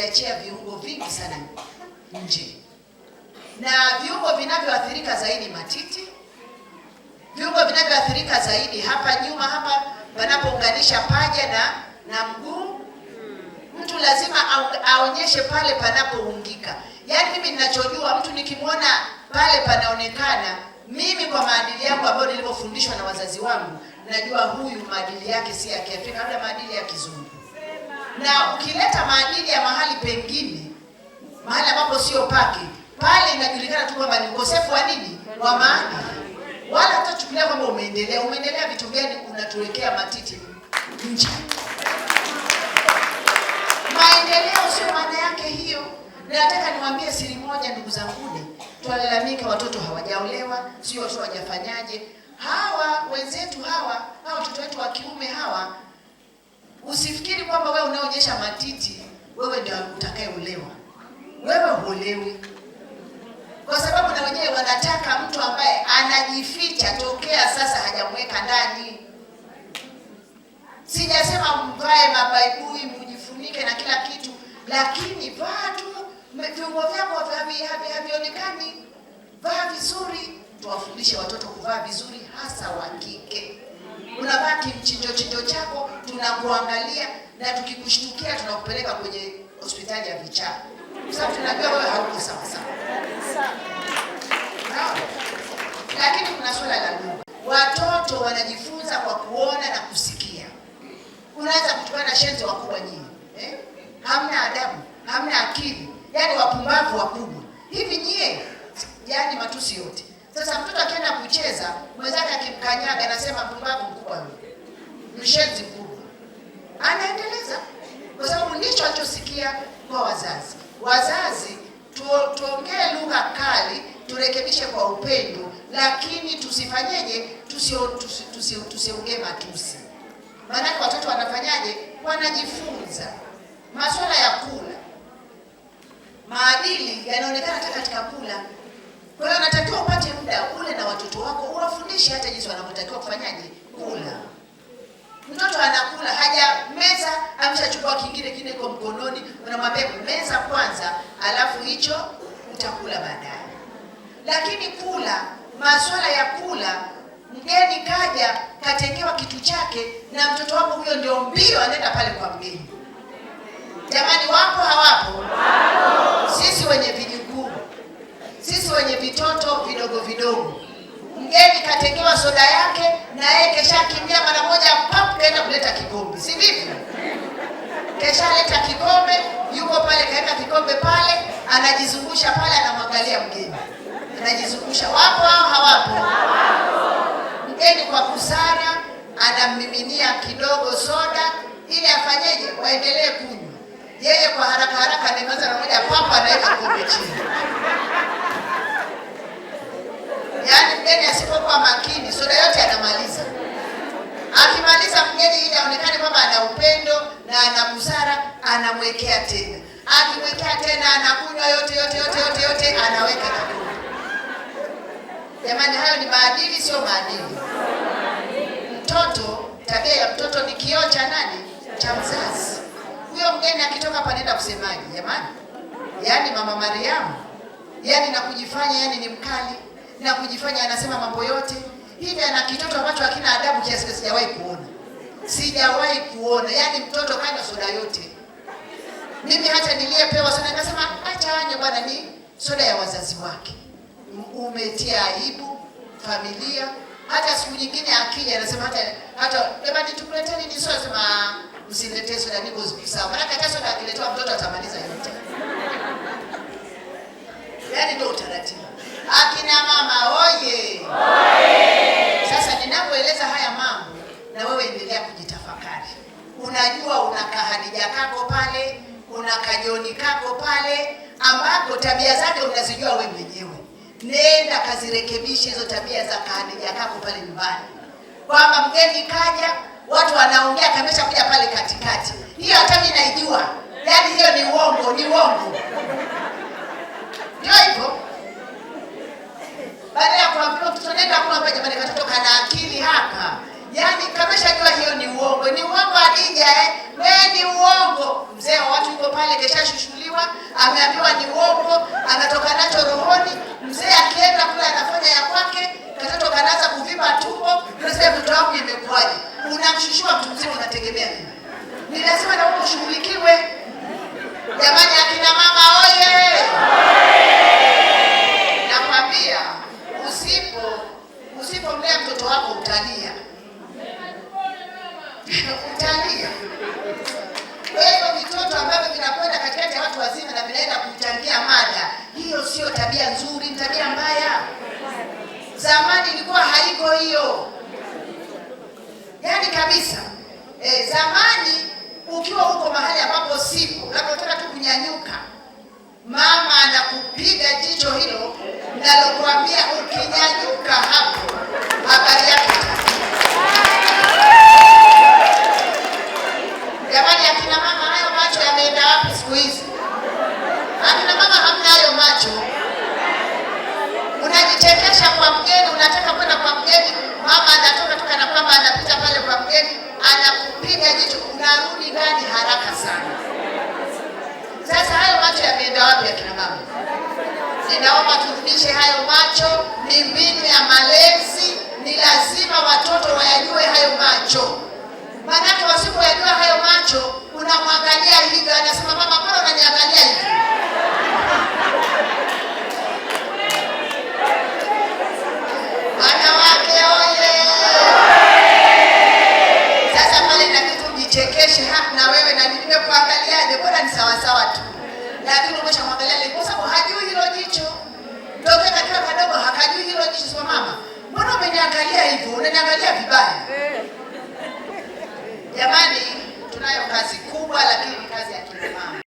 tuliachia viungo vingi sana nje, na viungo vinavyoathirika zaidi matiti, viungo vinavyoathirika zaidi hapa nyuma, hapa panapounganisha paja na mguu. Mtu lazima aonyeshe pale panapoungika. Yaani mimi ninachojua, mtu nikimwona pale panaonekana, mimi kwa maadili yangu ambayo nilipofundishwa na wazazi wangu, najua huyu maadili yake si ya Kiafrika, labda maadili ya Kizungu. Na ukileta maadili ya mahali pengine, mahali ambapo sio pake, pale inajulikana tu kwamba ni ukosefu wa nini? Wa maadili. Wala hatachukulia kwamba umeendelea vitu gani unatuwekea matiti nje. Maendeleo sio maana yake hiyo. Na nataka niwaambie siri moja, ndugu zangu, twalalamika watoto hawajaolewa, sio watoto hawajafanyaje. Hawa wenzetu hawa watoto wetu wa kiume hawa, usifikiri kwamba wewe unaonyesha matiti wewe ndio utakayeolewa. Wewe huolewi. Kwa sababu na wenyewe wanataka mtu ambaye anajificha tokea sasa hajamweka ndani. Sijasema mvae mabaibui mjifunike na kila kitu, lakini vaa tu viungo vyako havionekani. Vaa vizuri. Tuwafundishe watoto kuvaa vizuri, hasa wa kike. Unavaa kimchinjo chako, tunakuangalia, na tukikushtukia tunakupeleka kwenye hospitali ya vichaa. Kwa sababu tunajua wewe hauko sawa sawa. Lakini kuna swala la lugha. Watoto wanajifunza kwa kuona na kusikia. Unaweza kutukana shenzi wakubwa nyinyi, hamna adabu, hamna akili, yaani wapumbavu wakubwa hivi nyie, yaani matusi yote. Sasa mtoto akienda kucheza, mwenzake akimkanyaga anasema mpumbavu mkubwa huyo, mshenzi mkubwa, anaendeleza, kwa sababu ndicho alichosikia kwa wazazi. Wazazi tuongee lugha kali, turekebishe kwa upendo, lakini tusifanyeje? Tusiongee matusi. Maana watoto wanafanyaje? Wanajifunza masuala ya kula. Maadili yanaonekana hata katika kula. Kwa hiyo unatakiwa upate muda ule na watoto wako, uwafundishe hata jinsi wanavyotakiwa kufanyaje kula. Mtoto anakula, hajameza, ameshachukua kingine kwa mkononi, unamwambia meza kwanza, alafu hicho utakula baadaye. Lakini kula, masuala ya kula, mgeni kaja, katengewa kitu chake, na mtoto wako huyo ndio mbio anaenda pale kwa mgeni. Jamani, wapo hawapo? Sisi wenye vijukuu, sisi wenye vitoto vidogo, mgeni katengewa soda yake, na yeye kesha kimbia mara moja, pap, kaenda kuleta kikombe. Si ndivyo? Kesha leta kikombe, yuko pale, kaenda kikombe pale, anajizungusha pale, anamwangalia mgeni, anajizungusha. Wapo au hawapo? Mgeni kwa busara anammiminia kidogo soda ili afanyeje? Waendelee kunywa. Yeye kwa haraka anaanza na moja, papa, anaweka kikombe chini. Yaani mgeni asipokuwa makini, soda yote anamaliza. Akimaliza mgeni, ili aonekane kwamba ana upendo na ana busara, anamwekea tena. Akimwekea tena, anakunywa yote, anaweka kikombe. Jamani, hayo ni maadili, sio maadili. Mtoto, tabia ya mtoto ni kioo cha nani? Cha mzazi. Huyo mgeni akitoka panaenda kusemaje jamani? Yaani Mama Mariamu, yaani na kujifanya yaani ni mkali, na kujifanya anasema mambo yote. Hivi ana kitoto ambacho hakina adabu kiasi sijawahi kuona. Yaani mtoto kanywa soda yote. Mimi hata niliyepewa soda nikasema acha anye bwana, ni soda ya wazazi wake. Umetia aibu familia. Hata siku nyingine akija anasema hata jamani tukuleteni ni soda, sema msiletee soda, niko sawa. Maana hata soda akiletewa mtoto atamaliza yote. Yaani ndio utaratibu. Akina mama oye. Sasa ninapoeleza haya mambo, na wewe endelea kujitafakari. Unajua una kahadija kako pale, una kajoni kako pale, ambako tabia zake unazijua wewe mwenyewe. Nenda kazirekebishe hizo tabia za kahadija kako pale nyumbani. Kwamba mgeni kaja, watu wanaongea kamesha kuja pale katikati. Hiyo hata mimi naijua. Yaani hiyo ni uongo. Ndio hivyo. Baada ya kuambiwa tutonenda kwamba jamani katoto kana akili hapa. Yaani kamesha jua hiyo ni uongo. Ni uongo Adija, wewe ni uongo. Mzee wa watu yuko pale keshashushuliwa, ameambiwa ni uongo, anatoka nacho rohoni. Mzee akienda kule anafanya ya kwake, katoto kanaanza kuvimba tumbo, unasema mtoto wangu imekuaje? Unamshushua mtu mzima, unategemea nini? Ni lazima na wewe ushughulikiwe. Jamani akina mama oye! Nakwambia usipomlea mtoto wako utalia. Utalia. Wewe vitoto ambavyo vinakwenda katikati ya watu wazima na vinaenda kuchangia mada, hiyo sio tabia nzuri, ni tabia mbaya. Zamani ilikuwa haiko hiyo. Yaani kabisa. Zamani ukiwa uko mahali ambapo sipo, labda unataka tu kunyanyuka, mama anakupiga jicho hilo nalokuambia ukinyanyuka hapo habari yake. Jamani akina mama, hayo macho yameenda wapi siku hizi? Akina mama hamna hayo macho. Unajichekesha kwa mgeni, unataka kwenda kwa mgeni, mama anatoka toka na kwamba anapita pale kwa mgeni, anakupiga jicho, unarudi ndani haraka sana. Sasa hayo macho yameenda wapi akina mama? Ninaomba turudishe hayo macho. Ni mbinu ya malezi, ni lazima watoto wayajue hayo macho. Maana wasipoyajua hayo macho, unamwangalia hivyo, anasema mama, mbona unaniangalia hivi? Wanawake oye! Sasa pale inabidi ujichekeshe, na wewe na nimekuangaliaje? Bora ni sawa sawa tu. Lakini umeshamwangalia kwa sababu hajui hilo jicho. Tokea katika kadogo hakajui hilo jicho. Sema mama, mbona umeniangalia hivyo? Unaniangalia vibaya. Jamani, tunayo kazi kubwa, lakini ni kazi ya kina mama.